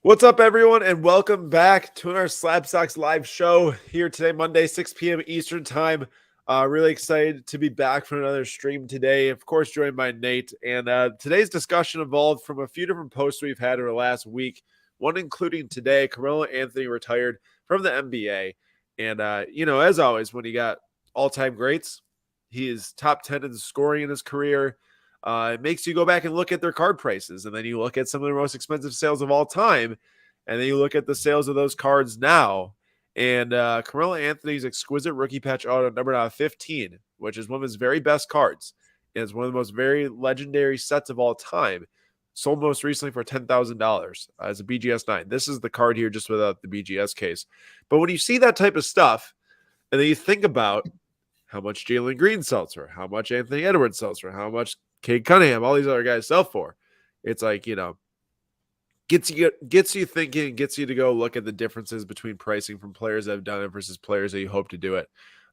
What's up, everyone, and welcome back to our Slab Stocks live show here today, Monday, 6 p.m. Eastern Time. Really excited to be back for another stream today. Of course, joined by Nate. And today's discussion evolved from a few different posts we've had over the last week, one including today. Carmelo Anthony retired from the NBA. And, as always, when you got all-time greats, he is top 10 in scoring in his career. It makes you go back and look at their card prices, and then you look at some of the most expensive sales of all time, and then you look at the sales of those cards now. And Carmelo Anthony's exquisite rookie patch auto numbered out of 15, which is one of his very best cards. And it's one of the most very legendary sets of all time. Sold most recently for $10,000 as a BGS 9. This is the card here just without the BGS case. But when you see that type of stuff, and then you think about how much Jalen Green sells for, how much Anthony Edwards sells for, how much Cunningham, all these other guys sell for. It's like, gets you thinking, gets you to go look at the differences between pricing from players that have done it versus players that you hope to do it.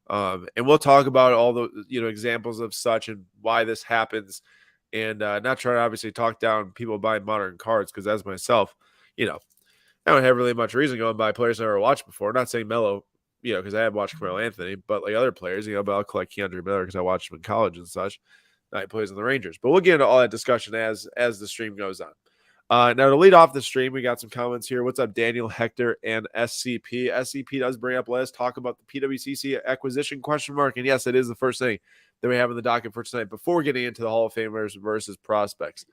And we'll talk about all the, examples of such and why this happens. And not trying to obviously talk down people buying modern cards, because as myself, I don't have really much reason to go and buy players I never watched before. I'm not saying Melo, because I have watched Carmelo Anthony, but like other players, but I'll collect Keandre Miller because I watched him in college and such. Now he plays on the Rangers. But we'll get into all that discussion as the stream goes on. Now, to lead off the stream, we got some comments here. What's up, Daniel, Hector, and SCP? SCP does bring up, let's talk about the PWCC acquisition question mark. And yes, it is the first thing that we have in the docket for tonight before getting into the Hall of Famers versus prospects.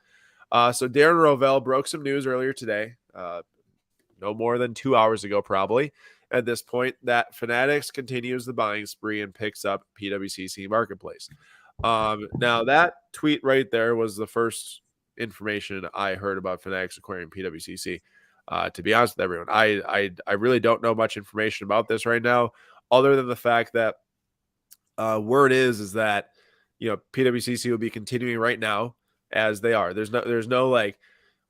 So Darren Rovell broke some news earlier today, no more than 2 hours ago probably, at this point, that Fanatics continues the buying spree and picks up PWCC Marketplace. Now that tweet right there was the first information I heard about Fanatics acquiring PWCC. To be honest with everyone, I really don't know much information about this right now, other than the fact that word is that PWCC will be continuing right now as they are. There's no like,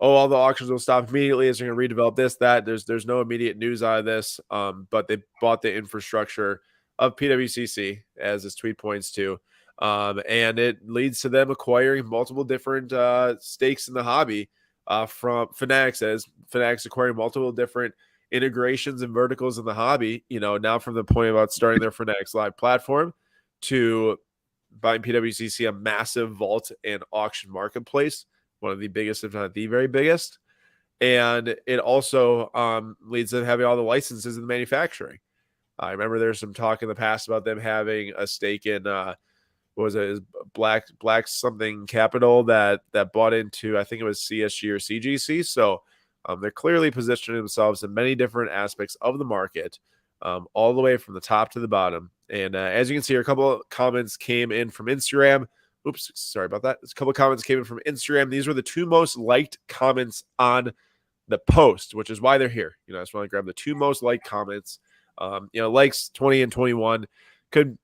oh, all the auctions will stop immediately as they're going to redevelop this, that. There's no immediate news out of this. But they bought the infrastructure of PWCC, as this tweet points to. And it leads to them acquiring multiple different stakes in the hobby from Fanatics, as Fanatics acquiring multiple different integrations and verticals in the hobby, now from the point about starting their Fanatics Live platform to buying PWCC, a massive vault and auction marketplace, one of the biggest, if not the very biggest. And it also leads to them having all the licenses in the manufacturing. I remember there's some talk in the past about them having a stake in what was it? Black something capital that bought into, I think it was CSG or CGC. So they're clearly positioning themselves in many different aspects of the market, all the way from the top to the bottom. And as you can see, a couple of comments came in from Instagram. Oops, sorry about that. A couple of comments came in from Instagram. These were the two most liked comments on the post, which is why they're here. I just want to grab the two most liked comments. Likes 20 and 21 could,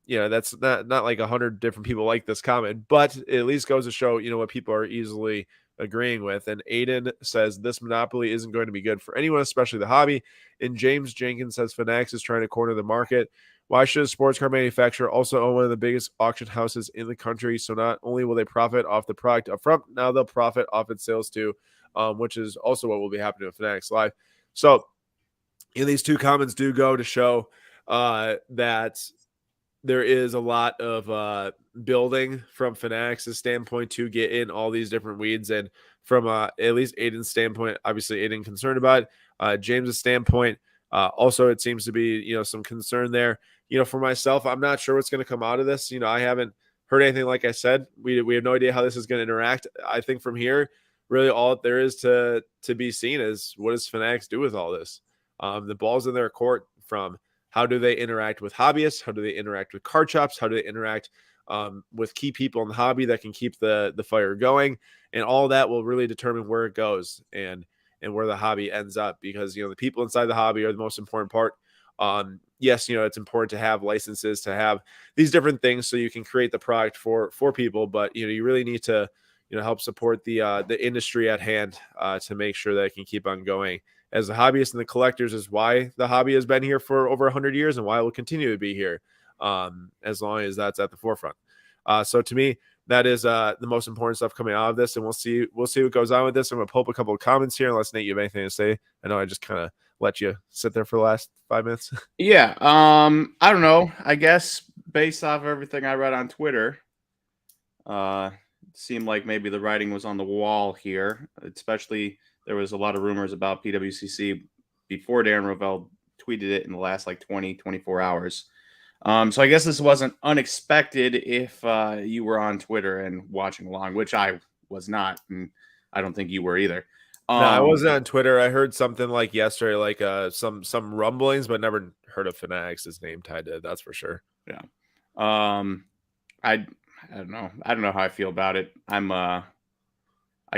that's not like 100 different people like this comment, but it at least goes to show, what people are easily agreeing with. And Aiden says this monopoly isn't going to be good for anyone, especially the hobby. And James Jenkins says Fanatics is trying to corner the market. Why should a sports car manufacturer also own one of the biggest auction houses in the country? So not only will they profit off the product up front, now they'll profit off its sales too, which is also what will be happening with Fanatics Live. So these two comments do go to show that there is a lot of building from Fanatics' standpoint to get in all these different weeds. And from at least Aiden's standpoint, obviously Aiden concerned about it. James's standpoint, also it seems to be, some concern there. For myself, I'm not sure what's going to come out of this. I haven't heard anything. Like I said, we have no idea how this is going to interact. I think from here, really all there is to be seen is what does Fanatics do with all this? The ball's in their court from how do they interact with hobbyists? How do they interact with card shops? How do they interact with key people in the hobby that can keep the fire going? And all that will really determine where it goes and where the hobby ends up, because, the people inside the hobby are the most important part. Yes, it's important to have licenses, to have these different things so you can create the product for people, but, you really need to, help support the industry at hand to make sure that it can keep on going. As the hobbyists and the collectors is why the hobby has been here for over 100 years and why it will continue to be here as long as that's at the forefront. So to me, that is the most important stuff coming out of this, and we'll see what goes on with this. I'm gonna pull up a couple of comments here, unless Nate, you have anything to say. I know I just kind of let you sit there for the last 5 minutes. Yeah, I don't know. I guess based off everything I read on Twitter, it seemed like maybe the writing was on the wall here. Especially there was a lot of rumors about PWCC before Darren Rovell tweeted it in the last like 24 hours. So I guess this wasn't unexpected if you were on Twitter and watching along, which I was not, and I don't think you were either. No, I wasn't on Twitter. I heard something like yesterday, like some rumblings, but never heard of Fanatics' name tied to it. That's for sure. Yeah. I don't know. I don't know how I feel about it. I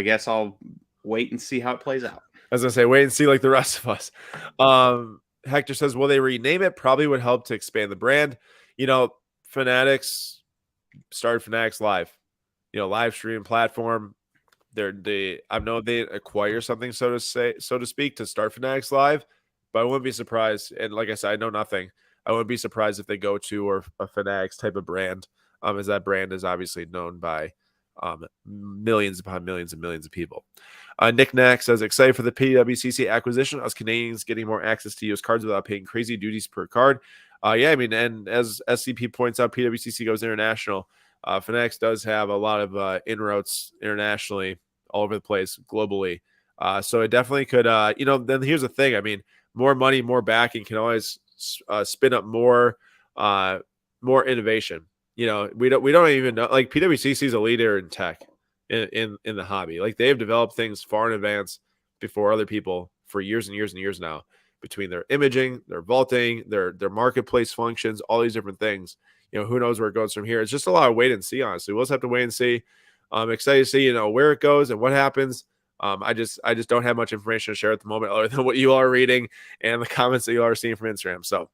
guess I'll wait and see how it plays out. I was gonna say, wait and see, like the rest of us. Hector says, will they rename it? Probably would help to expand the brand. Fanatics started Fanatics Live, live stream platform. I know they acquire something, so to speak, to start Fanatics Live, but I wouldn't be surprised. And like I said, I know nothing. I wouldn't be surprised if they go to or a Fanatics type of brand, as that brand is obviously known by millions upon millions and millions of people. Nick Knack says, excited for the PWCC acquisition. Us Canadians getting more access to US cards without paying crazy duties per card. Yeah, I mean, and as SCP points out, PWCC goes international. Fanatics does have a lot of inroads internationally, all over the place, globally. So it definitely could, then here's the thing. I mean, more money, more backing can always spin up more innovation. We don't even know, like PWCC is a leader in tech in the hobby. Like they've developed things far in advance before other people for years and years and years now, between their imaging, their vaulting, their marketplace functions, all these different things. Who knows where it goes from here. It's just a lot of wait and see, honestly. We'll just have to wait and see. I'm excited to see, where it goes and what happens. I just don't have much information to share at the moment other than what you all are reading and the comments that you all are seeing from Instagram. So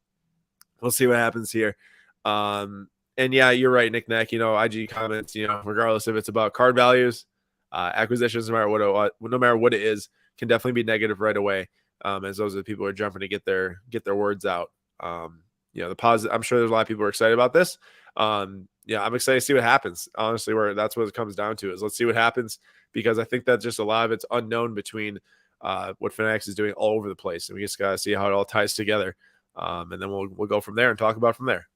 we'll see what happens here. And yeah, you're right, Nick Knack. IG comments, regardless if it's about card values, acquisitions, no matter what it is, can definitely be negative right away. As those are the people who are jumping to get their words out. The positive. I'm sure there's a lot of people who are excited about this. Yeah, I'm excited to see what happens. Honestly, that's what it comes down to, is let's see what happens, because I think that just a lot of it's unknown between what Fanatics is doing all over the place, and we just gotta see how it all ties together. And then we'll go from there and talk about from there.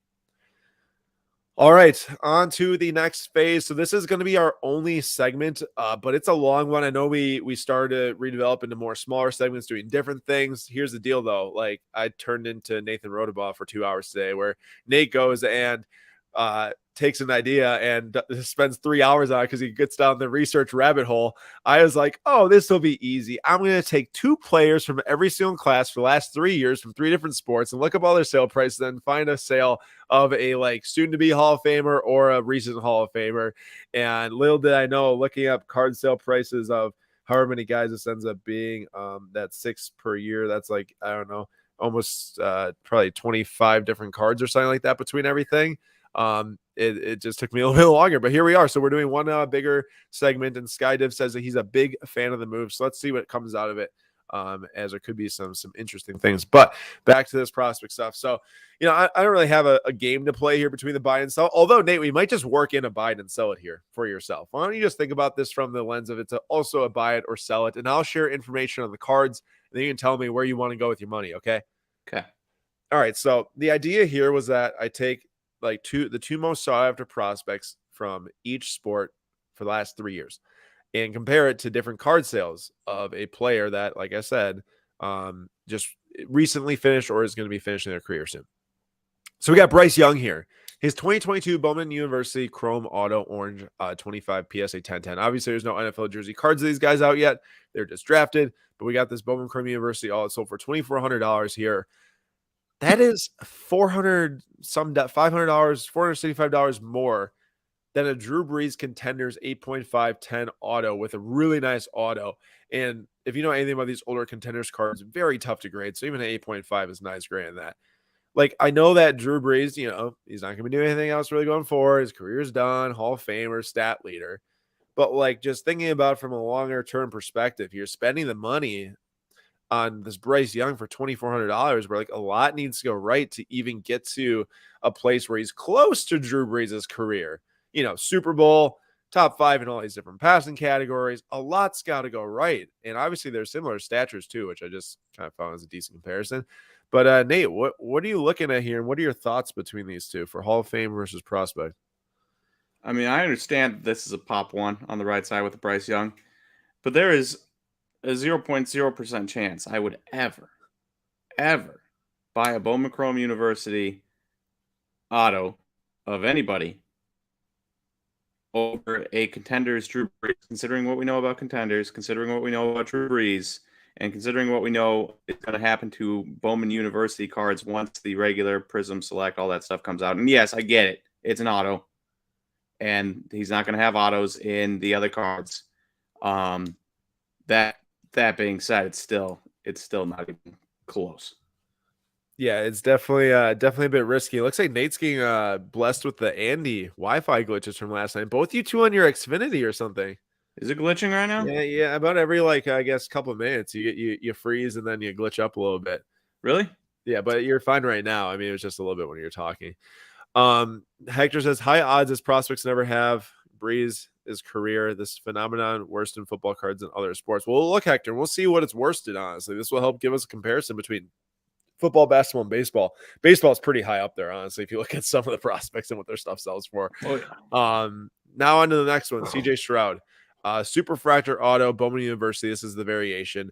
All right, on to the next phase. So this is going to be our only segment, but it's a long one. I know we started to redevelop into more smaller segments, doing different things. Here's the deal, though. Like, I turned into Nathan Rodabaugh for 2 hours today, where Nate goes and takes an idea and spends 3 hours on it because he gets down the research rabbit hole. I was like, oh, this will be easy. I'm going to take 2 players from every single class for the last 3 years from 3 different sports and look up all their sale prices, then find a sale of a soon-to-be Hall of Famer or a recent Hall of Famer. And little did I know, looking up card sale prices of however many guys this ends up being, that's 6 per year. That's I don't know, almost probably 25 different cards or something like that between everything. It just took me a little bit longer, but here we are. So we're doing one bigger segment, and Skydiv says that he's a big fan of the move. So let's see what comes out of it, as there could be some interesting things. But back to this prospect stuff. So, I don't really have a game to play here between the buy and sell. Although, Nate, we might just work in a buy it and sell it here for yourself. Why don't you just think about this from the lens of it's also a buy it or sell it, and I'll share information on the cards, and then you can tell me where you want to go with your money. Okay. Okay. All right. So the idea here was that I take the two most sought after prospects from each sport for the last 3 years and compare it to different card sales of a player that, like I said, just recently finished or is going to be finishing their career soon. So we got Bryce Young here. His 2022 Bowman University Chrome Auto Orange 25 PSA 1010. Obviously, there's no NFL jersey cards of these guys out yet. They're just drafted, but we got this Bowman Chrome University all sold for $2,400 here. That is $500, $465 more than a Drew Brees Contenders 8.510 auto with a really nice auto. And if you know anything about these older Contenders cards, very tough to grade. So even an 8.5 is nice grading that. I know that Drew Brees, he's not going to be doing anything else really going forward. His career's done, Hall of Famer, stat leader. But just thinking about it from a longer term perspective, you're spending the money on this Bryce Young for $2,400, where a lot needs to go right to even get to a place where he's close to Drew Brees' career. Super Bowl, top 5 in all these different passing categories. A lot's got to go right. And obviously there's similar statures too, which I just kind of found as a decent comparison. But Nate, what are you looking at here? And what are your thoughts between these two for Hall of Fame versus prospect? I mean, I understand this is a pop one on the right side with the Bryce Young, but there is a 0.0% chance I would ever buy a Bowman Chrome University auto of anybody over a Contenders Drew Brees, considering what we know about Contenders, considering what we know about Drew Brees, and considering what we know is going to happen to Bowman University cards once the regular Prism Select, all that stuff comes out. And yes, I get it. It's an auto. And he's not going to have autos in the other cards. That being said, it's still not even close. Yeah, it's definitely a bit risky. It looks like Nate's getting blessed with the Andy Wi-Fi glitches from last night. Both you two on your Xfinity or something. Is it glitching right now? Yeah. About every I guess couple of minutes, you freeze and then you glitch up a little bit. Really? Yeah, but you're fine right now. I mean, it was just a little bit when you're talking. Hector says high odds as prospects never have. Brees is career. This phenomenon worst in football cards and other sports. Well, look, Hector, we'll see what it's worsted. Honestly, this will help give us a comparison between football, basketball, and baseball. Baseball is pretty high up there, honestly, if you look at some of the prospects and what their stuff sells for. Oh, yeah. Now on to the next one, CJ Stroud. Superfractor auto, Bowman University. This is the variation.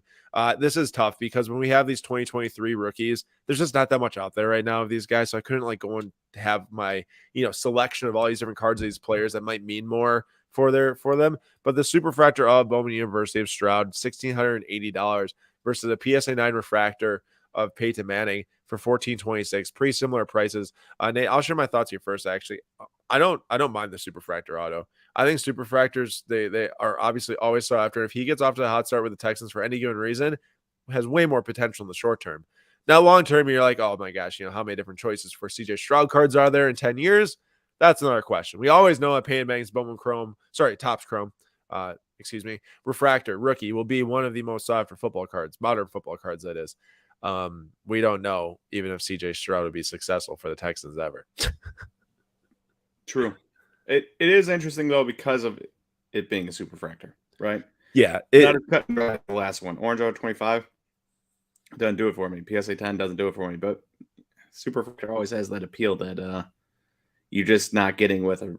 This is tough because when we have these 2023 rookies, there's just not that much out there right now of these guys. So I couldn't go and have my, selection of all these different cards of these players that might mean more for them. But the Superfractor of Bowman University of Stroud, $1,680 versus a PSA 9 refractor of Peyton Manning for $1,426. Pretty similar prices. Nate, I'll share my thoughts here first. Actually, I don't mind the Superfractor auto. I think Superfractors, they are obviously always sought after. If he gets off to a hot start with the Texans for any given reason, has way more potential in the short term. Now, long term, you're like, oh my gosh, how many different choices for CJ Stroud cards are there in 10 years? That's another question. We always know that Peyton Manning's Topps Chrome, refractor rookie will be one of the most sought after football cards, modern football cards, that is. We don't know even if CJ Stroud would be successful for the Texans ever. True. It is interesting though because of it being a superfractor, right? Yeah. The last one, Orange Auto 25, doesn't do it for me. PSA 10 doesn't do it for me, but superfractor always has that appeal that you're just not getting with a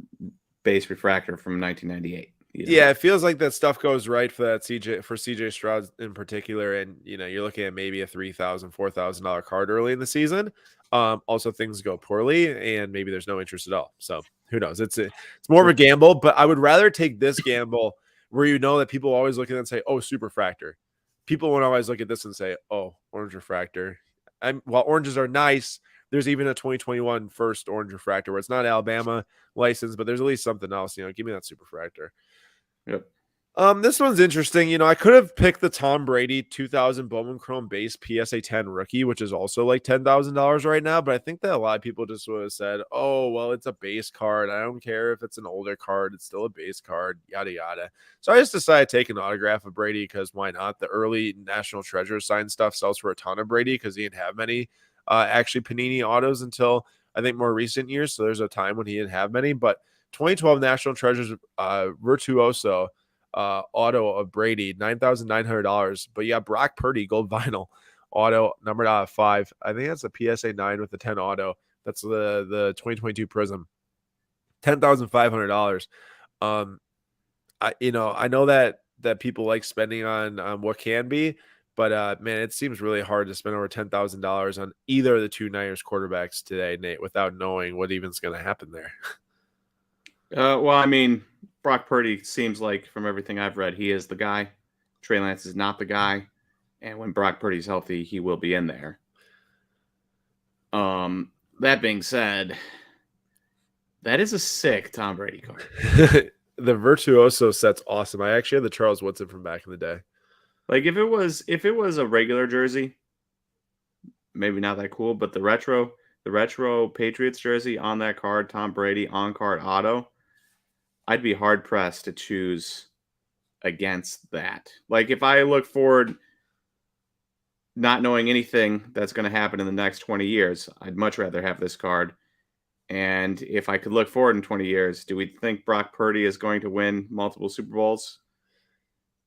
base refractor from 1998. Yeah, it feels like that stuff goes right for that CJ Stroud in particular, and you're looking at maybe a $3,000, $4,000 card early in the season. Also, things go poorly, and maybe there's no interest at all. So who knows? It's more of a gamble, but I would rather take this gamble where that people always look at it and say, "Oh, Superfractor." People won't always look at this and say, "Oh, Orange Refractor." While oranges are nice, there's even a 2021 first Orange Refractor where it's not Alabama licensed, but there's at least something else. Give me that Superfractor. Yep. This one's interesting. I could have picked the Tom Brady 2000 Bowman Chrome base PSA 10 rookie, which is also like $10,000 right now. But I think that a lot of people just would have said, oh, well, it's a base card. I don't care if it's an older card. It's still a base card, yada, yada. So I just decided to take an autograph of Brady because why not? The early National Treasure signed stuff sells for a ton of Brady because he didn't have many actually Panini autos until I think more recent years. So there's a time when he didn't have many. But 2012 National Treasures Virtuoso auto of Brady, $9,900. But yeah, Brock Purdy gold vinyl auto numbered out of 5. I think that's a PSA 9 with the 10 auto. That's the 2022 Prism, $10,500. I know that people like spending on what can be, but man, it seems really hard to spend over $10,000 on either of the two Niners quarterbacks today, Nate, without knowing what even's going to happen there. Well, I mean, Brock Purdy seems like, from everything I've read, he is the guy. Trey Lance is not the guy. And when Brock Purdy's healthy, he will be in there. That being said, that is a sick Tom Brady card. The Virtuoso set's awesome. I actually had the Charles Woodson from back in the day. Like if it was a regular jersey, maybe not that cool, but the retro Patriots jersey on that card, Tom Brady on card auto, I'd be hard pressed to choose against that. Like if I look forward, not knowing anything that's going to happen in the next 20 years, I'd much rather have this card And if I could look forward in 20 years, do we think Brock Purdy is going to win multiple Super Bowls?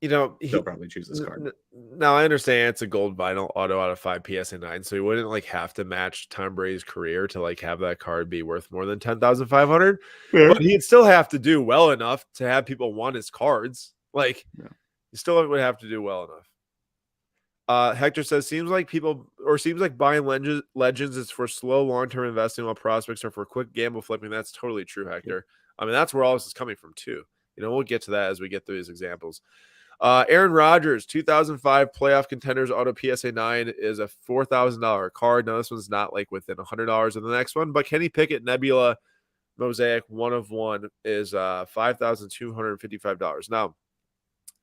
He'll probably choose this card. Now I understand it's a gold vinyl auto out of 5 PSA 9, so he wouldn't like have to match Tom Brady's career to like have that card be worth more than 10,500. But he'd still have to do well enough to have people want his cards. Like, he still would have to do well enough. Hector says, seems like buying legends is for slow long-term investing, while prospects are for quick gamble flipping. That's totally true, Hector. I mean, that's where all this is coming from too. We'll get to that as we get through these examples. Aaron Rodgers, 2005 playoff contenders auto PSA 9 is a $4,000 card. Now, this one's not like within $100 of the next one, but Kenny Pickett Nebula Mosaic 1 of 1 is $5,255. Now,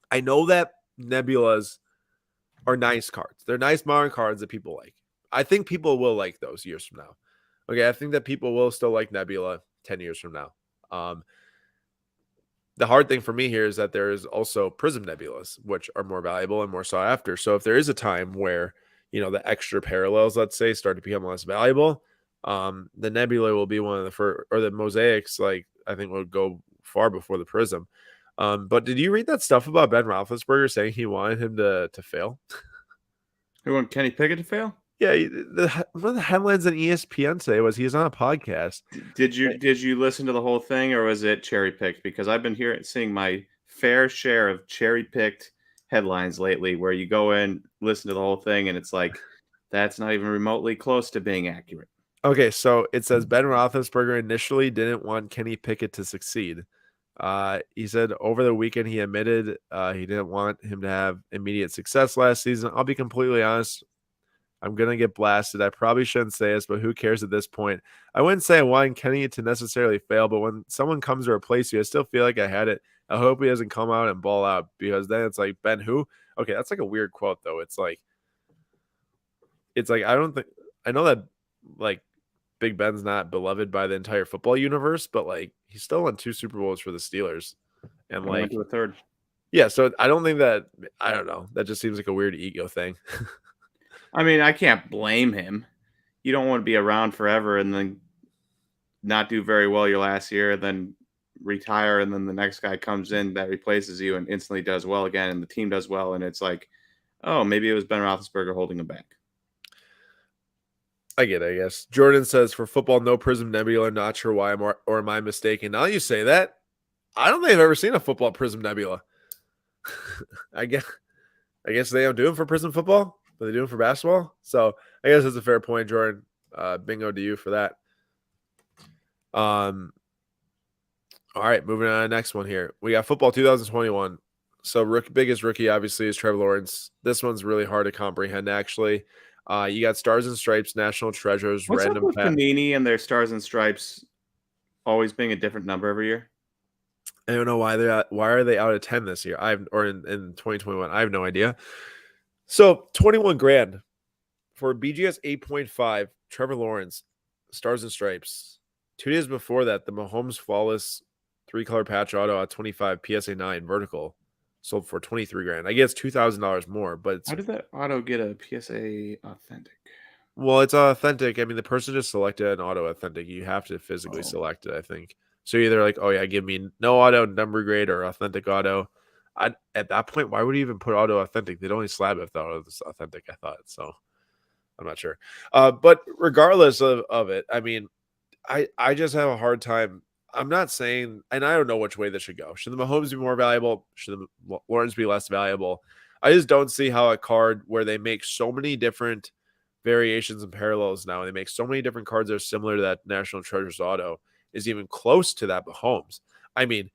I know that Nebulas are nice cards. They're nice modern cards that people like. I think people will like those years from now. Okay, I think that people will still like Nebula 10 years from now. The hard thing for me here is that there is also Prism Nebulas, which are more valuable and more sought after. So if there is a time where, the extra parallels, let's say, start to become less valuable, the Nebula will be one of the first, or the Mosaics, like, I think will go far before the Prism. But did you read that stuff about Ben Roethlisberger saying he wanted him to fail? Who wanted Kenny Pickett to fail? Yeah, one of the headlines on ESPN today was he was on a podcast. Did you listen to the whole thing, or was it cherry picked? Because I've been seeing my fair share of cherry picked headlines lately, where you go in, listen to the whole thing, and it's like that's not even remotely close to being accurate. Okay, so it says Ben Roethlisberger initially didn't want Kenny Pickett to succeed. He said over the weekend he admitted he didn't want him to have immediate success last season. I'll be completely honest. I'm going to get blasted. I probably shouldn't say this, but who cares at this point? I wouldn't say I want Kenny to necessarily fail, but when someone comes to replace you, I still feel like I had it. I hope he doesn't come out and ball out, because then it's like, Ben who? Okay, that's like a weird quote, though. It's like I know that like Big Ben's not beloved by the entire football universe, but like he still won 2 Super Bowls for the Steelers. And like went to a third. Yeah, so I don't think that, I don't know. That just seems like a weird ego thing. I mean, I can't blame him. You don't want to be around forever and then not do very well your last year, then retire, and then the next guy comes in that replaces you and instantly does well again, and the team does well, and it's like, oh, maybe it was Ben Roethlisberger holding him back. I get it, I guess. Jordan says, for football, no Prism Nebula. Not sure why, or am I mistaken? Now you say that, I don't think I've ever seen a football Prism Nebula. I guess they don't do them for Prism football, but they do them for basketball. So I guess that's a fair point, Jordan. Bingo to you for that. All right, moving on to the next one here. We got football 2021. So biggest rookie obviously is Trevor Lawrence. This one's really hard to comprehend, actually. You got Stars and Stripes, National Treasures, What's random up with Panini and their Stars and Stripes always being a different number every year? I don't know why are they out of 10 this year? In 2021. I have no idea. So 21 grand for BGS 8.5, Trevor Lawrence, Stars and Stripes. 2 days before that, the Mahomes Flawless 3-color patch auto at 25 PSA 9 vertical sold for 23 grand. I guess $2,000 more, but how did that auto get a PSA authentic? Well, it's authentic. I mean, the person just selected an auto authentic. You have to physically select it, I think. So either like, oh yeah, give me no auto, number grade, or authentic auto. At that point, why would you even put auto authentic? They'd only slab if the auto was authentic, I thought. So I'm not sure. But regardless of it, I mean, I just have a hard time. I'm not saying, and I don't know which way this should go. Should the Mahomes be more valuable? Should the Lawrence be less valuable? I just don't see how a card where they make so many different variations and parallels now, and they make so many different cards that are similar to that National Treasures auto, is even close to that Mahomes. I mean,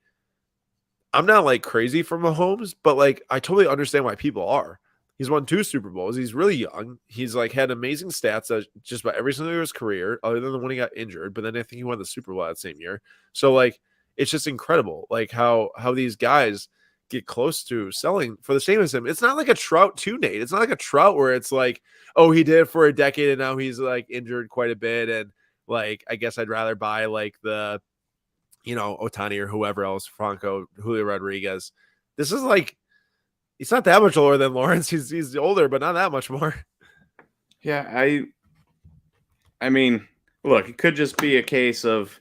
I'm not like crazy for Mahomes, but like I totally understand why people are. He's won 2 Super Bowls. He's really young. He's like had amazing stats just about every single year of his career, other than the one he got injured. But then I think he won the Super Bowl that same year. So like it's just incredible, like how these guys get close to selling for the same as him. It's not like a Trout too, Nate. It's not like a Trout where it's like, oh, he did it for a decade and now he's like injured quite a bit, and like I guess I'd rather buy like the, Ohtani or whoever else, Franco, Julio Rodriguez. This is like, he's not that much older than Lawrence. He's older, but not that much more. Yeah, I mean, Look, it could just be a case of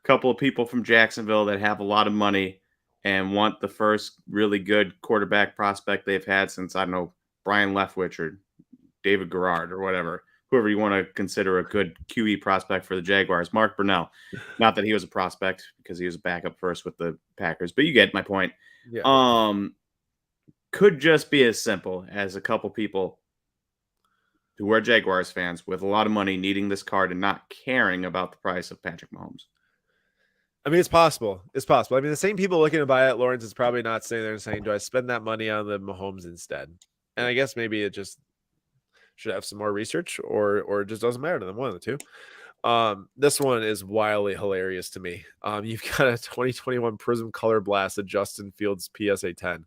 a couple of people from Jacksonville that have a lot of money and want the first really good quarterback prospect they've had since, I don't know, Brian Leftwich or David Garrard or whatever, whoever you want to consider a good QE prospect for the Jaguars. Mark Brunell. Not that he was a prospect because he was a backup first with the Packers, but you get my point. Yeah. Could just be as simple as a couple people who are Jaguars fans with a lot of money needing this card and not caring about the price of Patrick Mahomes. I mean, it's possible. It's possible. I mean, the same people looking to buy it, Lawrence is probably not sitting there and saying, do I spend that money on the Mahomes instead? And I guess maybe it just should have some more research or it just doesn't matter to them, one of the two. This one is wildly hilarious to me. You've got a 2021 Prism Color Blast at Justin Fields PSA 10.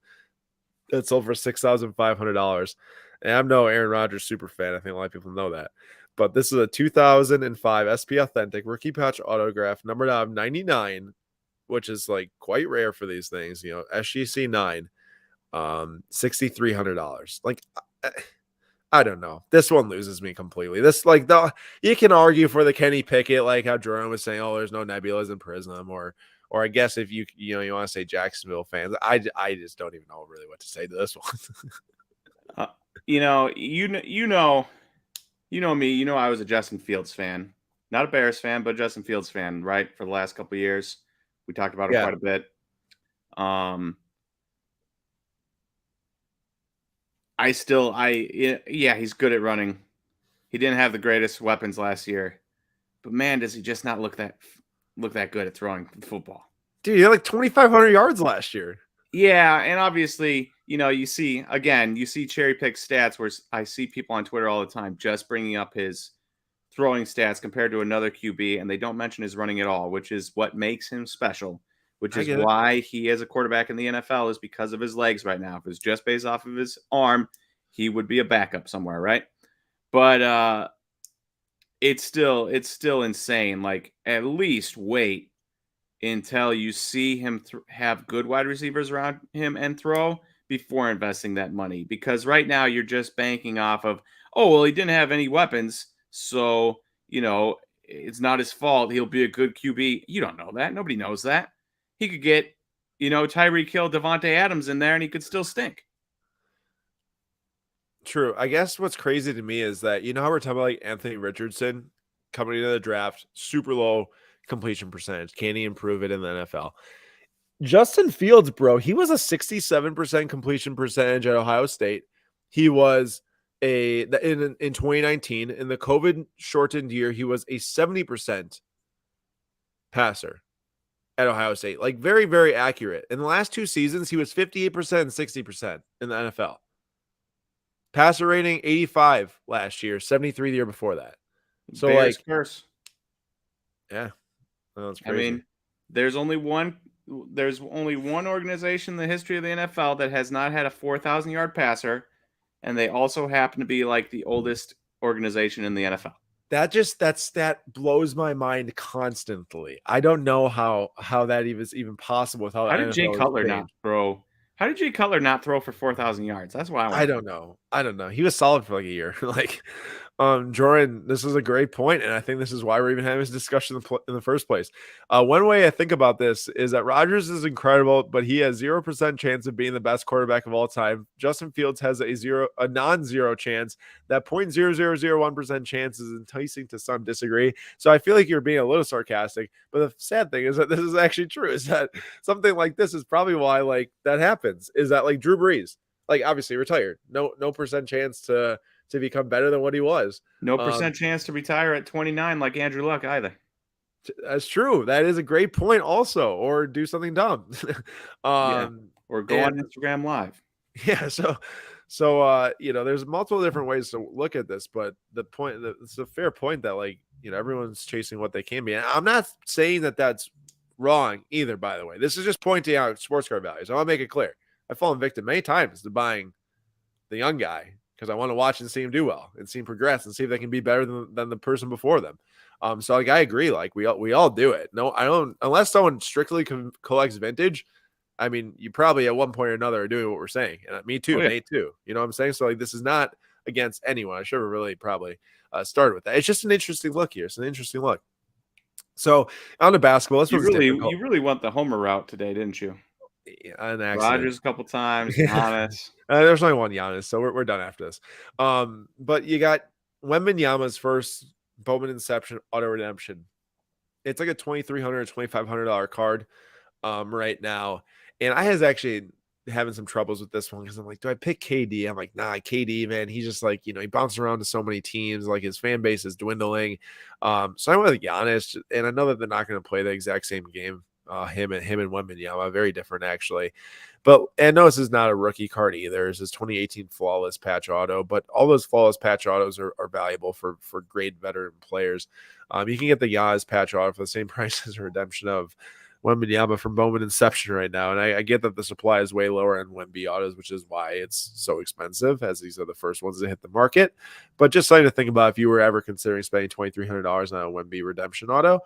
That's sold for $6,500. And I'm no Aaron Rodgers super fan. I think a lot of people know that. But this is a 2005 SP Authentic rookie patch autograph, numbered out of 99, which is like quite rare for these things. You know, SGC 9, $6,300. Like, I don't know. This one loses me completely. This, like, you can argue for the Kenny Pickett, like how Jerome was saying, oh, there's no Nebulas in Prism, or I guess if you want to say Jacksonville fans, I just don't even know really what to say to this one. You know me. You know I was a Justin Fields fan, not a Bears fan, but Justin Fields fan, right? For the last couple of years, we talked about him quite a bit. He's good at running. He didn't have the greatest weapons last year, but man, does he just not look that good at throwing the football? Dude, he had like 2,500 yards last year. Yeah, and obviously, you see cherry pick stats where I see people on Twitter all the time just bringing up his throwing stats compared to another QB, and they don't mention his running at all, which is what makes him special, which is why he is a quarterback in the NFL, is because of his legs right now. If it was just based off of his arm, he would be a backup somewhere, right? But it's still insane. Like, at least wait until you see him have good wide receivers around him and throw before investing that money. Because right now you're just banking off of, oh, well, he didn't have any weapons, so, it's not his fault. He'll be a good QB. You don't know that. Nobody knows that. He could get, Tyreek Hill, Devontae Adams in there, and he could still stink. True. I guess what's crazy to me is that, how we're talking about like Anthony Richardson coming into the draft, super low completion percentage. Can he improve it in the NFL? Justin Fields, bro, he was a 67% completion percentage at Ohio State. He was in 2019, in the COVID shortened year, he was a 70% passer at Ohio State. Like, very, very accurate. In the last two seasons, he was 58% and 60% in the NFL. Passer rating 85 last year, 73 the year before that. So Bears curse. Yeah. Oh, that's crazy. I mean, there's only one organization in the history of the NFL that has not had a 4,000-yard passer, and they also happen to be like the oldest organization in the NFL. That blows my mind constantly. I don't know how that is even possible with how did Jay Cutler not throw? How did Jay Cutler not throw for 4,000 yards? That's why I don't know. He was solid for like a year. Like, Jordan, this is a great point, and I think this is why we're even having this discussion in the first place. One way I think about this is that Rodgers is incredible, but he has 0% chance of being the best quarterback of all time. Justin Fields has a non-zero chance. That 0.0001% chance is enticing to some degree. So I feel like you're being a little sarcastic, but the sad thing is that this is actually true. Is that something like this is probably why like that happens? Is that like Drew Brees, like obviously retired, no percent chance to become better than what he was. No percent chance to retire at 29 like Andrew Luck either. That's true. That is a great point also. Or do something dumb. Or go on Instagram Live. Yeah. So there's multiple different ways to look at this, but it's a fair point that like, everyone's chasing what they can be. And I'm not saying that that's wrong either, by the way. This is just pointing out sports card values. I want to make it clear. I've fallen victim many times to buying the young guy because I want to watch and see him do well and see him progress and see if they can be better than the person before them. So like I agree, like we all do it. No, I don't, unless someone strictly collects vintage. I mean, you probably at one point or another are doing what we're saying, and me too, Nate too. You know what I'm saying? So like this is not against anyone. I should have really probably started with that. It's just an interesting look here. It's an interesting look. So on to basketball, this was difficult. You really went the homer route today, didn't you? An accident. Rodgers a couple times, Giannis. There's only one Giannis, so we're done after this. But you got Wembanyama's first Bowman Inception auto redemption. It's like a $2,300, $2,500 card right now. And I was actually having some troubles with this one because I'm like, do I pick KD? I'm like, nah, KD, man. He's just like, he bounced around to so many teams. Like his fan base is dwindling. So I went with Giannis, and I know that they're not going to play the exact same game. Him and Wembanyama, very different actually. And no, this is not a rookie card either. It's his 2018 flawless patch auto, but all those flawless patch autos are valuable for great veteran players. You can get the Giannis patch auto for the same price as a redemption of Wembanyama from Bowman Inception right now. And I get that the supply is way lower in Wemby autos, which is why it's so expensive, as these are the first ones to hit the market. But just something to think about if you were ever considering spending $2,300 on a Wemby redemption auto,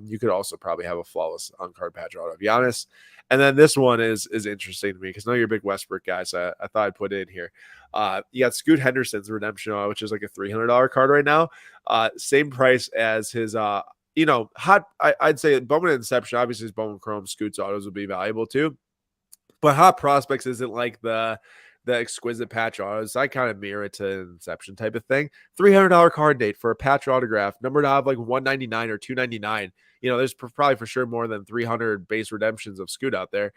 you could also probably have a flawless on-card patch auto of Giannis. And then this one is interesting to me because I know you're a big Westbrook guy, so I thought I'd put it in here. You got Scoot Henderson's redemption auto, which is like a $300 card right now. Same price as his I'd say Bowman Inception, obviously his Bowman Chrome Scoots autos would be valuable too. But Hot Prospects isn't like the exquisite patch autos. I kind of mirror it to Inception type of thing. $300 card date for a patch autograph, numbered out of like 199 or 299. There's probably for sure more than 300 base redemptions of Scoot out there.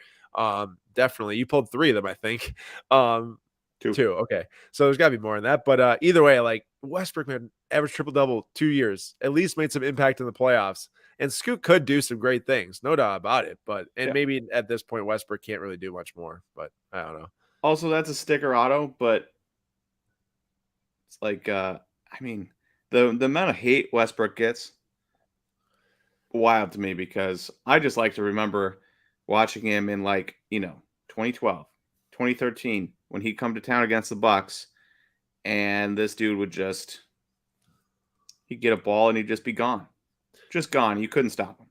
Definitely. You pulled 3 of them, I think. Two. Okay. So there's got to be more than that. But either way, like Westbrook, man, average triple-double 2 years, at least made some impact in the playoffs. And Scoot could do some great things, no doubt about it. Maybe at this point, Westbrook can't really do much more. But I don't know. Also, that's a sticker auto, but it's like, the amount of hate Westbrook gets, wild to me, because I just like to remember watching him in 2012, 2013, when he'd come to town against the Bucks, and this dude would he'd get a ball and he'd just be gone. Just gone. You couldn't stop him.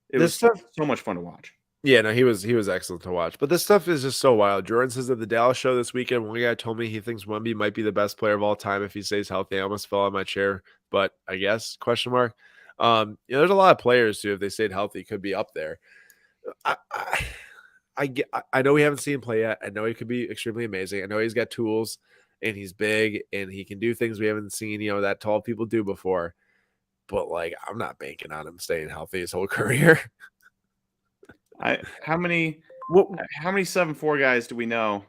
It was so much fun to watch. Yeah, no, he was excellent to watch. But this stuff is just so wild. Jordan says at the Dallas show this weekend, one guy told me he thinks Wemby might be the best player of all time if he stays healthy. I almost fell on my chair, but I guess, question mark. There's a lot of players too, if they stayed healthy, could be up there. I know we haven't seen him play yet. I know he could be extremely amazing. I know he's got tools and he's big and he can do things we haven't seen, that tall people do before. But I'm not banking on him staying healthy his whole career. How many 7'4" guys do we know?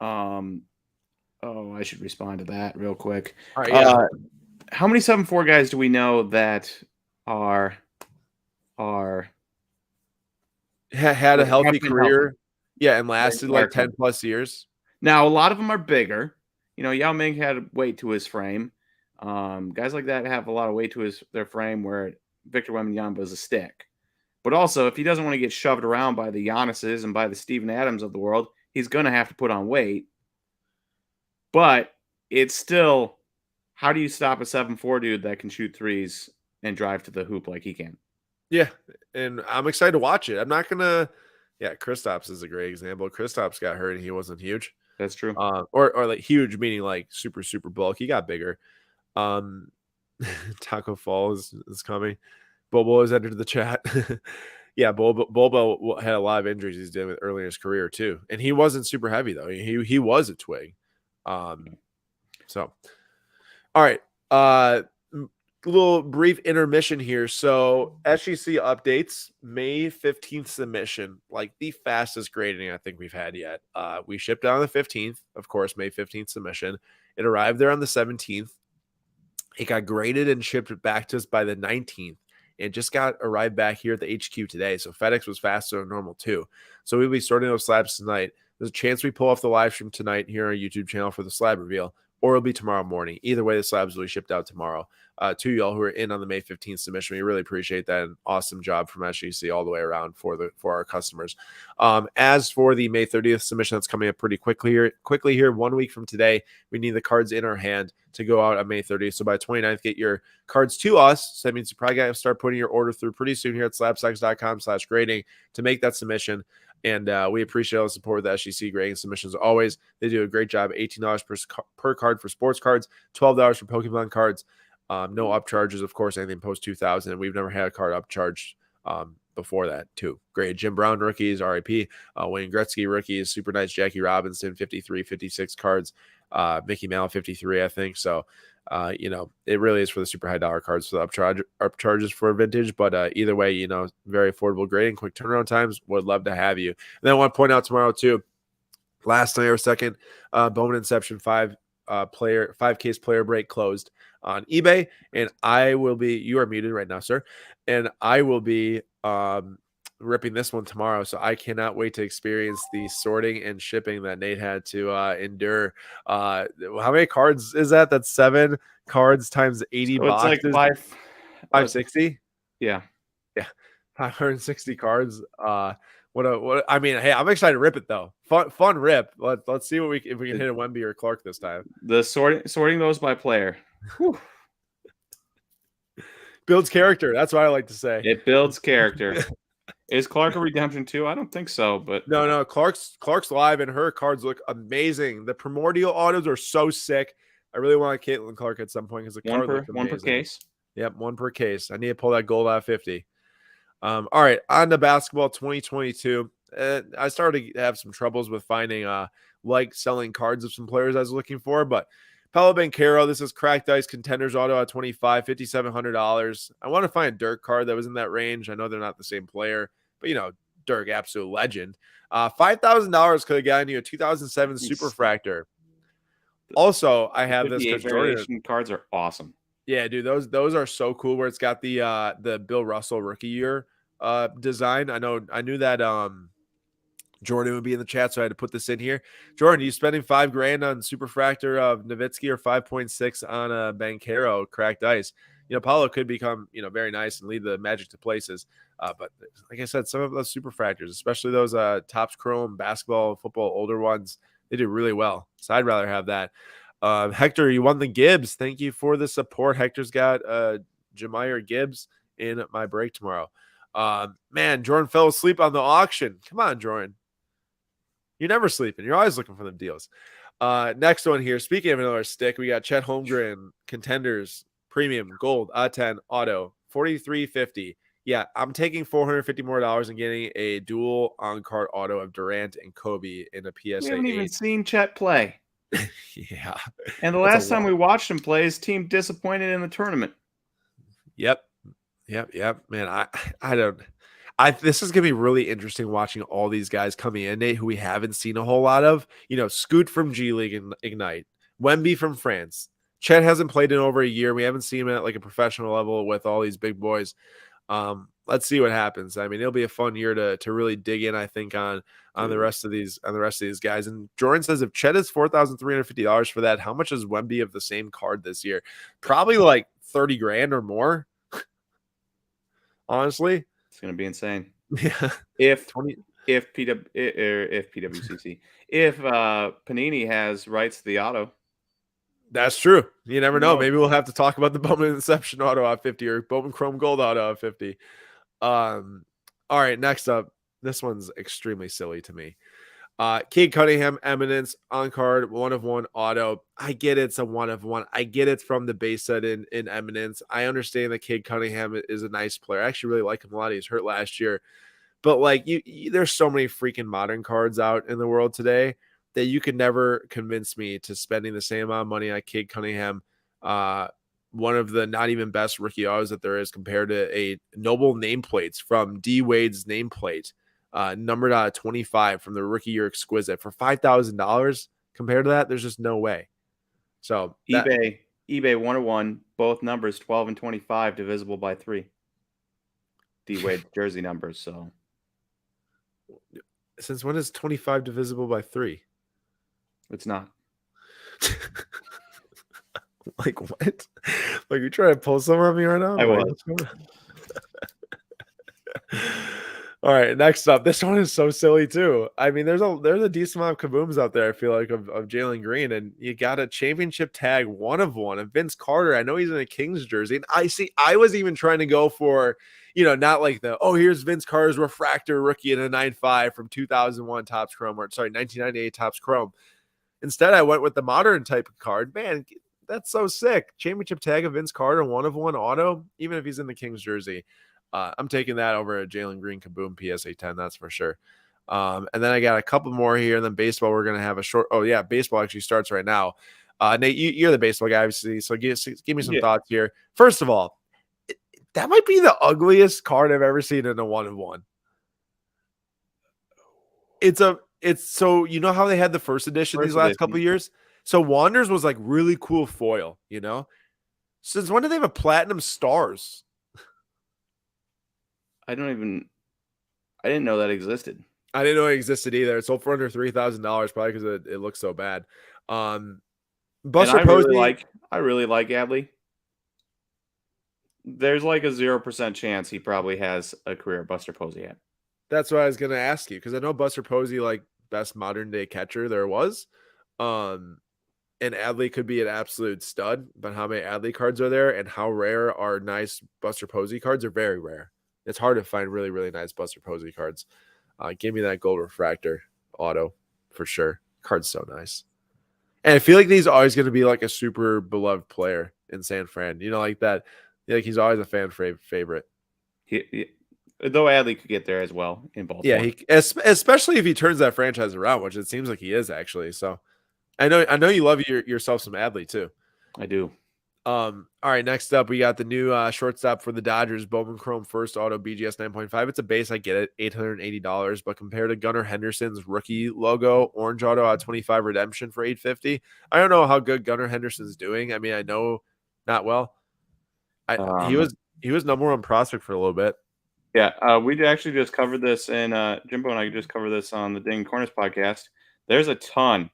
I should respond to that real quick. All right, yeah. How many 7'4" guys do we know that are had a healthy career? Healthy. Yeah, and lasted 10 plus years. Now, a lot of them are bigger. Yao Ming had weight to his frame. Guys like that have a lot of weight to their frame, where Victor Wembanyama is a stick. But also, if he doesn't want to get shoved around by the Giannis's and by the Steven Adams of the world, he's going to have to put on weight. But it's still, how do you stop a 7'4" dude that can shoot threes and drive to the hoop like he can? Yeah, and I'm excited to watch it. I'm not going to – Kristaps is a great example. Kristaps got hurt and he wasn't huge. That's true. Or like huge, meaning like super, super bulk. He got bigger. Taco Fall is coming. Bobo has entered the chat. Yeah, Bobo had a lot of injuries he's dealing with early in his career too, and he wasn't super heavy though. He was a twig. So, all right. Little brief intermission here. So SGC updates, May 15th submission, like the fastest grading I think we've had yet. We shipped out on the 15th, of course, May 15th submission. It arrived there on the 17th. It got graded and shipped back to us by the 19th. It just arrived back here at the HQ today. So FedEx was faster than normal too. So we'll be sorting those slabs tonight. There's a chance we pull off the live stream tonight here on our YouTube channel for the slab reveal, or it'll be tomorrow morning. Either way, the slabs will be shipped out tomorrow. To y'all who are in on the May 15th submission, we really appreciate that. An awesome job from SGC all the way around for our customers. As for the May 30th submission, that's coming up pretty quickly here. 1 week from today, we need the cards in our hand to go out on May 30th. So by 29th, get your cards to us. So that means you probably got to start putting your order through pretty soon here at slabstocks.com/grading to make that submission. And we appreciate all the support with the SGC grading submissions always. They do a great job. $18 per card for sports cards, $12 for Pokemon cards. No upcharges, of course, anything post 2000. And we've never had a card upcharged before that, too. Great. Jim Brown rookies, RIP. Wayne Gretzky rookies, super nice. Jackie Robinson, 53, 56 cards. Mickey Mantle, 53, I think. So, it really is for the super high dollar cards for the upcharges for vintage. But either way, very affordable grading, quick turnaround times. Would love to have you. And then I want to point out tomorrow, too, last night or second, Bowman Inception 5-case player break closed on eBay, and you are muted right now, sir, and I will be ripping this one tomorrow, so I cannot wait to experience the sorting and shipping that Nate had to endure. How many cards is that? That's 7 cards times 80 so boxes. It's like 560? Yeah. 560 cards. What I mean, hey, I'm excited to rip it though. Fun rip. Let's see if we can hit a Wemby or Clark this time. The sorting those by player. Whew. Builds character. That's what I like to say. It builds character. Is Clark a redemption too? I don't think so, but no. Clark's live, and her cards look amazing. The primordial autos are so sick. I really want Caitlin Clark at some point because the card looks amazing. One per case. Yep, 1 per case. I need to pull that gold out of 50. All right, on to basketball 2022. I started to have some troubles with finding selling cards of some players I was looking for, but Paolo Banchero, this is cracked ice contenders auto at 25, $5,700. I want to find a Dirk card that was in that range. I know they're not the same player, but Dirk, absolute legend. $5,000 could have gotten you a 2007 Superfractor. Also, I have this because variation cards are awesome. Yeah, dude, those are so cool. Where it's got the Bill Russell rookie year design. I knew that Jordan would be in the chat, so I had to put this in here. Jordan, you spending $5,000 on Superfractor of Nowitzki or 5.6 on a Banchero cracked ice? Paulo could become very nice and lead the Magic to places. But like I said, some of those Superfractors, especially those Topps Chrome basketball, football, older ones, they do really well. So I'd rather have that. Hector, you won the Gibbs. Thank you for the support. Hector's got Jameer Gibbs in my break tomorrow. Man, Jordan fell asleep on the auction. Come on, Jordan. You're never sleeping. You're always looking for them deals. Next one here. Speaking of another stick, we got Chet Holmgren, Contenders, Premium, Gold, A10, Auto, $43.50. Yeah, I'm taking $450 more and getting a dual on-card auto of Durant and Kobe in a PSA 8. We haven't even seen Chet play. Yeah. And the last time we watched him play, his team disappointed in the tournament. Yep. Man, this is going to be really interesting watching all these guys coming in, Nate, who we haven't seen a whole lot of. Scoot from G League and Ignite, Wemby from France. Chet hasn't played in over a year. We haven't seen him at like a professional level with all these big boys. Let's see what happens. I mean, it'll be a fun year to really dig in, I think, on the rest of these guys. And Jordan says if Chet is $4,350 for that, how much is Wemby of the same card this year? Probably like $30,000 or more. Honestly, it's going to be insane. Yeah. If PWCC, if Panini has rights to the auto. That's true. You never know. Maybe we'll have to talk about the Bowman Inception auto at 50 or Bowman Chrome Gold auto at 50. All right, next up. This one's extremely silly to me. Cade Cunningham, Eminence, on card, 1 of 1 auto. I get it's a 1 of 1. I get it from the base set in Eminence. I understand that Cade Cunningham is a nice player. I actually really like him a lot. He was hurt last year. But there's so many freaking modern cards out in the world today that you could never convince me to spending the same amount of money on Cade Cunningham, one of the not even best rookie autos that there is compared to a Noble nameplates from D Wade's nameplate, numbered out of 25 from the rookie year exquisite for $5,000. Compared to that, there's just no way. So eBay 101, both numbers 12 and 25 divisible by 3. D Wade jersey numbers. So since when is 25 divisible by 3? It's not. Like what? Like you're trying to pull something on me right now? I was. All All right, next up. This one is so silly too. I mean, there's a decent amount of kabooms out there, I feel like, of Jalen Green, and you got a championship tag 1 of 1 of Vince Carter. I know he's in a Kings jersey. And I was even trying to go for, not like here's Vince Carter's refractor rookie in a 9.5 from 2001 Topps Chrome, or sorry, 1998 Topps Chrome. Instead, I went with the modern type of card. Man, that's so sick. Championship tag of Vince Carter, 1 of 1 auto, even if he's in the Kings jersey. I'm taking that over a Jalen Green Kaboom PSA 10, that's for sure. And then I got a couple more here, and then baseball, we're going to have a short. Oh, yeah, baseball actually starts right now. Nate, you're the baseball guy, obviously, so give me some thoughts here. First of all, that might be the ugliest card I've ever seen in a 1-of-1. It's so how they had the first edition these last couple of years? So Wanderers was like really cool foil, Since when did they have a platinum stars? I didn't know that existed. I didn't know it existed either. It sold for under $3,000, probably because it looks so bad. Buster Posey, I really like Adley. There's like a 0% chance he probably has a career Buster Posey had. That's what I was going to ask you, because I know Buster Posey, like, best modern day catcher there was. And Adley could be an absolute stud, but how many Adley cards are there, and how rare are nice Buster Posey cards? Are very rare. It's hard to find really, really nice Buster Posey cards. Give me that gold refractor auto for sure. Card's so nice. And I feel like he's always going to be like a super beloved player in San Fran. Like that. Like he's always a fan favorite. Though Adley could get there as well in Baltimore. Yeah, especially if he turns that franchise around, which it seems like he is actually. So I know you love yourself some Adley too. I do. All right, next up, we got the new shortstop for the Dodgers, Bowman Chrome First Auto BGS 9.5. It's a base, I get it, $880, but compared to Gunnar Henderson's rookie logo, orange auto at 25 redemption for $850, I don't know how good Gunnar Henderson's doing. I mean, I know not well. He was number 1 prospect for a little bit. Yeah, we actually just covered this, and Jimbo and I just covered this on the Ding Corners podcast. There's a ton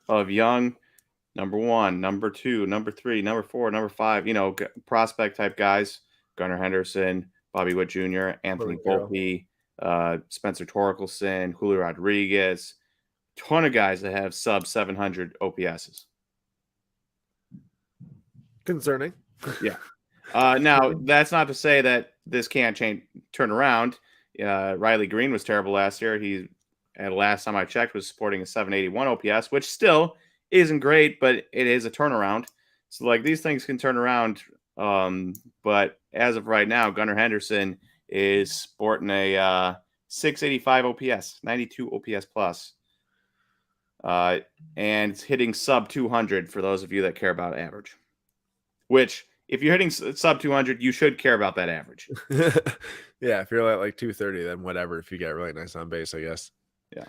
of young number 1, number 2, number 3, number 4, number 5, prospect type guys. Gunnar Henderson, Bobby Witt Jr., Anthony Volpe, Spencer Torkelson, Julio Rodriguez. Ton of guys that have sub 700 OPSs. Concerning. Yeah. Now, that's not to say that this can't turn around. Riley Green was terrible last year. He, at last time I checked, was sporting a 781 OPS, which still isn't great, but it is a turnaround. So, like, these things can turn around. But as of right now, Gunnar Henderson is sporting a 685 OPS, 92 OPS plus. And it's hitting sub 200 for those of you that care about average. Which, if you're hitting sub 200, you should care about that average. Yeah, if you're at like 230, then whatever. If you get really nice on base, I guess. Yeah.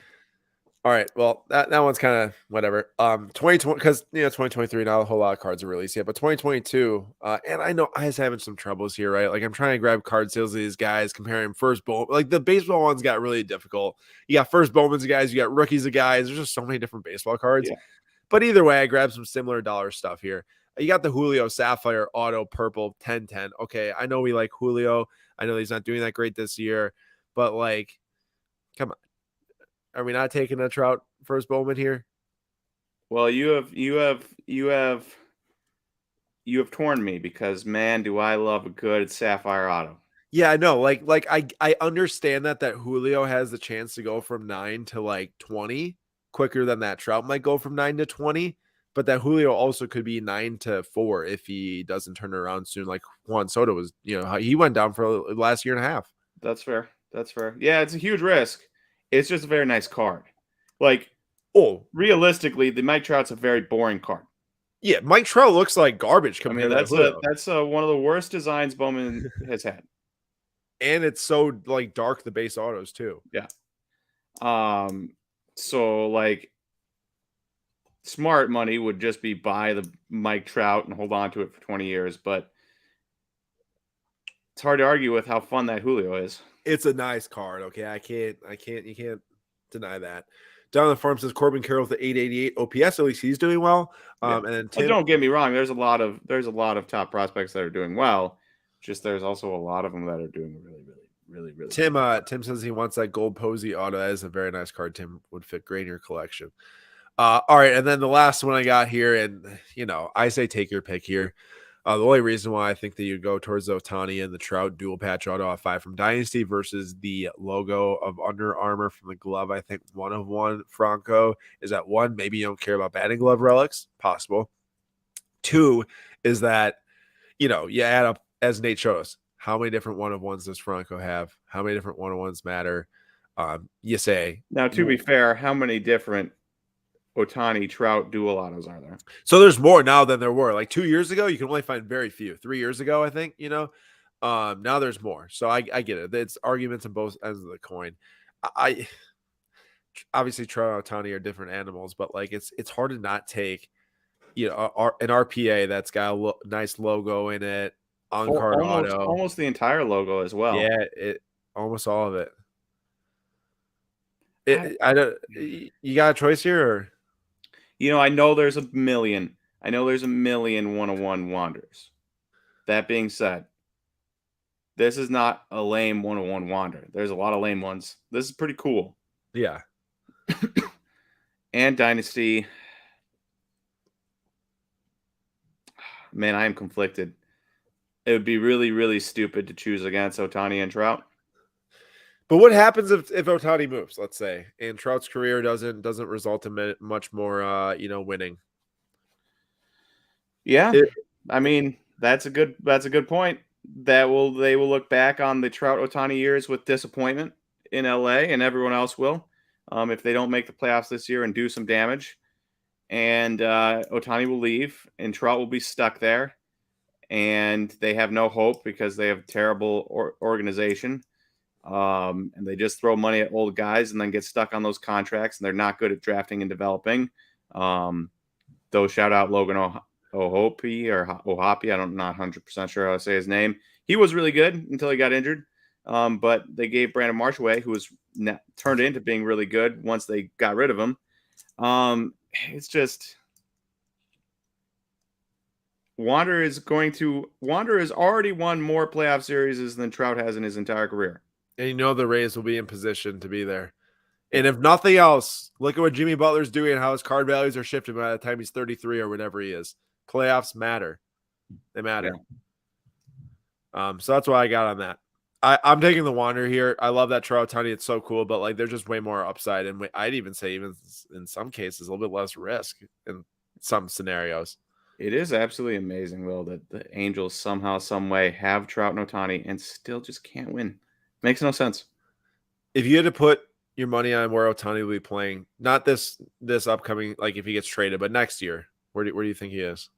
All right. Well, that one's kind of whatever. 2020, because 2023, not a whole lot of cards are released yet, but 2022, and I know I was having some troubles here, right? Like I'm trying to grab card sales of these guys, comparing first Bowman. Like the baseball ones got really difficult. You got first Bowman's of guys, you got rookies of guys. There's just so many different baseball cards. Yeah. But either way, I grabbed some similar dollar stuff here. You got the Julio Sapphire Auto Purple 1010. Okay, I know we like Julio. I know he's not doing that great this year, but like, come on. Are we not taking a Trout first Bowman here? Well, you have torn me, because man, do I love a good Sapphire Auto. Yeah, I know. Like I understand that Julio has the chance to go from 9 to like 20 quicker than that Trout might go from 9 to 20. But that Julio also could be 9 to 4 if he doesn't turn it around soon. Like Juan Soto was, he went down for the last year and a half. That's fair. Yeah, it's a huge risk. It's just a very nice card. Like, realistically, the Mike Trout's a very boring card. Yeah, Mike Trout looks like garbage compared to Julio. That's one of the worst designs Bowman has had. And it's so like dark, the base autos too. Yeah. So like, smart money would just be buy the Mike Trout and hold on to it for 20 years, but it's hard to argue with how fun that Julio is. It's a nice card. Okay. You can't deny that. Down the farm says Corbin Carroll with the 888 OPS. At least he's doing well. Yeah. And then Tim, don't get me wrong. There's a lot of top prospects that are doing well. Just there's also a lot of them that are doing really, really really, really. Tim says he wants that gold Posey auto. That is a very nice card. Tim would fit great in your collection. All right, and then the last one I got here, and I say take your pick here. The only reason why I think that you go towards the Ohtani and the Trout dual patch auto at 5 from Dynasty versus the logo of Under Armour from the glove, I think 1 of 1 Franco is at 1. Maybe you don't care about batting glove relics, possible. 2 is that, you add up, as Nate showed us, how many different 1 of 1s does Franco have? How many different 1 of 1s matter? You say. Now, to be fair, how many different Ohtani Trout dual autos are there? So there's more now than there were. Like 2 years ago, you can only find very few. 3 years ago, I think, now there's more. So I get it. It's arguments on both ends of the coin. I obviously Trout and Ohtani are different animals, but like it's hard to not take, an RPA that's got a nice logo in it, on card auto, almost the entire logo as well. Yeah, almost all of it. I don't. You got a choice here, or? I know there's a million. I know there's a million 101 Wanderers. That being said, this is not a lame 101 Wander. There's a lot of lame ones. This is pretty cool. Yeah. And Dynasty. Man, I am conflicted. It would be really, really stupid to choose against Ohtani and Trout. But what happens if Ohtani moves, let's say, and Trout's career doesn't result in much more, winning? Yeah, I mean that's a good point. They will look back on the Trout Ohtani years with disappointment in LA, and everyone else will, if they don't make the playoffs this year and do some damage. And Ohtani will leave, and Trout will be stuck there, and they have no hope because they have terrible organization. And they just throw money at old guys and then get stuck on those contracts, and they're not good at drafting and developing. Though shout out Logan Ohopi or Ohapi. I'm not 100% sure how to say his name. He was really good until he got injured. But they gave Brandon Marsh away, who was turned into being really good once they got rid of him. It's just Wander has already won more playoff series than Trout has in his entire career. And the Rays will be in position to be there. And if nothing else, look at what Jimmy Butler's doing and how his card values are shifting by the time he's 33 or whatever he is. Playoffs matter. They matter. Yeah. So that's what I got on that. I'm taking the Wander here. I love that Trout Ohtani. It's so cool, but like there's just way more upside. And I'd even say even in some cases, a little bit less risk in some scenarios. It is absolutely amazing, Will, that the Angels somehow, some way have Trout and Ohtani and still just can't win. Makes no sense. If you had to put your money on where Ohtani will be playing, not this upcoming, like if he gets traded, but next year, where do you think he is?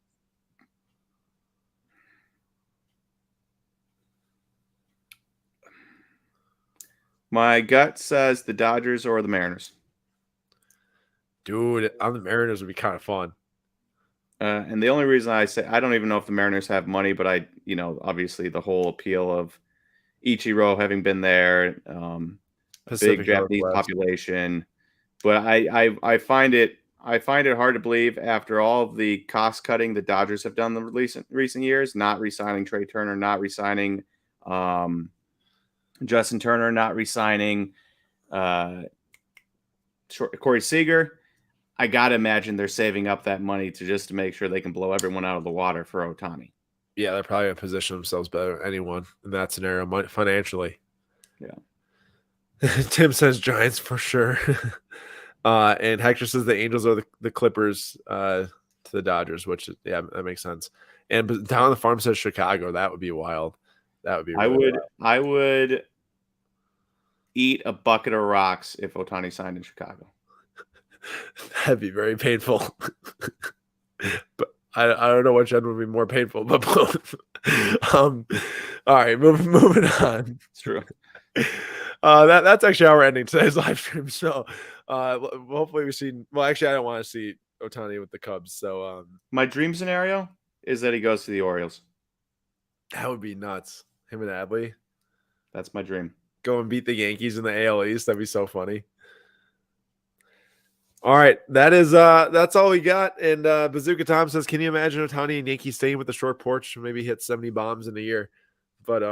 My gut says the Dodgers or the Mariners. Dude, on the Mariners would be kind of fun. And the only reason I say, I don't even know if the Mariners have money, but obviously the whole appeal of Ichiro having been there, big Japanese population. But I find it hard to believe after all of the cost cutting the Dodgers have done the recent years, not re-signing Trey Turner, not re-signing Justin Turner, not re-signing Corey Seager. I got to imagine they're saving up that money to make sure they can blow everyone out of the water for Ohtani. Yeah, they're probably going to position themselves better than anyone in that scenario financially. Yeah. Tim says Giants for sure. And Hector says the Angels are the Clippers to the Dodgers, which, yeah, that makes sense. And down on the farm says Chicago. That would be wild. That would be really wild. I would eat a bucket of rocks if Ohtani signed in Chicago. That'd be very painful. But I don't know which end would be more painful, but both. All right, moving on. It's true. That's actually how we're ending today's live stream. So hopefully we see. Well, actually, I don't want to see Ohtani with the Cubs. So my dream scenario is that he goes to the Orioles. That would be nuts. Him and Adley. That's my dream. Go and beat the Yankees in the AL East. That'd be so funny. All right, that's all we got. And Bazooka Tom says, "Can you imagine Ohtani and Yankees staying with the short porch? Maybe hit 70 bombs in a year." But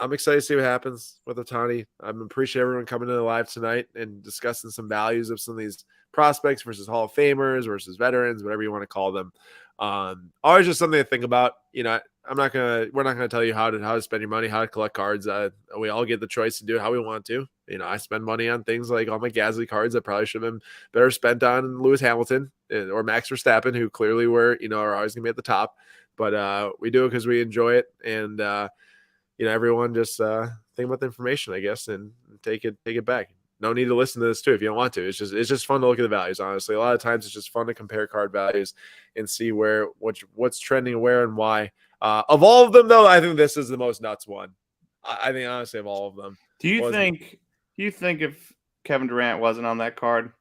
I'm excited to see what happens with Ohtani. I appreciate everyone coming to the live tonight and discussing some values of some of these prospects versus Hall of Famers versus veterans, whatever you want to call them. Always just something to think about. You know, we're not gonna tell you how to spend your money, how to collect cards. We all get the choice to do it how we want to. You know, I spend money on things like all my Gasly cards that probably should have been better spent on Lewis Hamilton or Max Verstappen, who clearly are always gonna be at the top. But we do it because we enjoy it, and everyone just think about the information, I guess, and take it back. No need to listen to this too if you don't want to. It's just fun to look at the values. Honestly, a lot of times it's just fun to compare card values and see what's trending where and why. Of all of them, though, I think this is the most nuts one. I think honestly of all of them. Do you think if Kevin Durant wasn't on that card,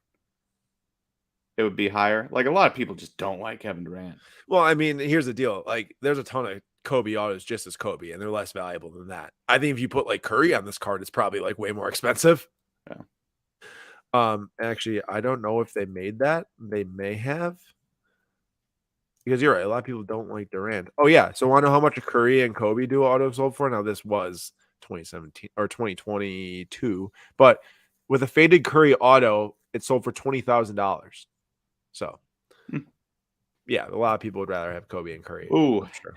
it would be higher? Like, a lot of people just don't like Kevin Durant. Well, I mean, here's the deal. Like, there's a ton of Kobe autos just as Kobe, and they're less valuable than that. I think if you put like Curry on this card, it's probably like way more expensive. Yeah. Actually, I don't know if they made that. They may have. Because you're right, a lot of people don't like Durant. Oh yeah, so want to know how much a Curry and Kobe duo auto sold for? Now this was 2017 or 2022, but with a faded Curry auto, it sold for $20,000. So, yeah, a lot of people would rather have Kobe and Curry. Ooh, sure.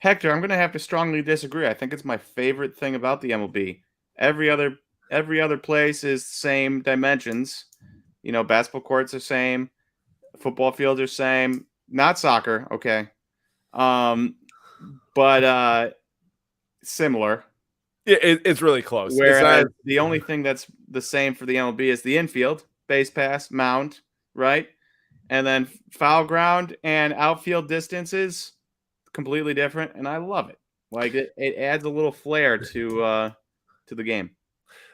Hector, I'm going to have to strongly disagree. I think it's my favorite thing about the MLB. Every other place is same dimensions. You know, basketball courts are same, football fields are same. Not soccer, okay. But similar. It's really close. Whereas the only thing that's the same for the MLB is the infield, base pass, mound, right? And then foul ground and outfield distances, completely different, and I love it. Like it adds a little flair to the game.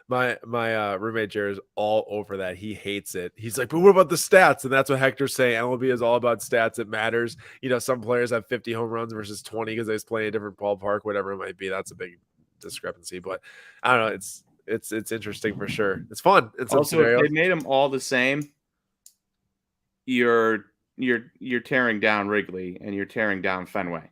My roommate Jared is all over that. He hates it. He's like, but what about the stats? And that's what Hector's saying. MLB is all about stats. It matters. You know, some players have 50 home runs versus 20 because they just play in a different ballpark, whatever it might be. That's a big discrepancy. But I don't know. It's interesting for sure. It's fun. It's also, if they made them all the same, you're tearing down Wrigley and you're tearing down Fenway.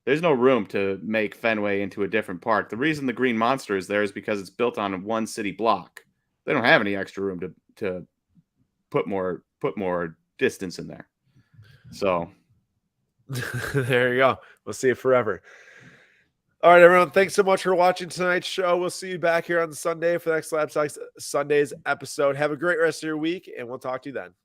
There's no room to make Fenway into a different park. The reason the Green Monster is there is because it's built on one city block. They don't have any extra room to put more distance in there. So there you go. We'll see it forever. All right, everyone. Thanks so much for watching tonight's show. We'll see you back here on Sunday for the next Slab Sox Sundays episode. Have a great rest of your week, and we'll talk to you then.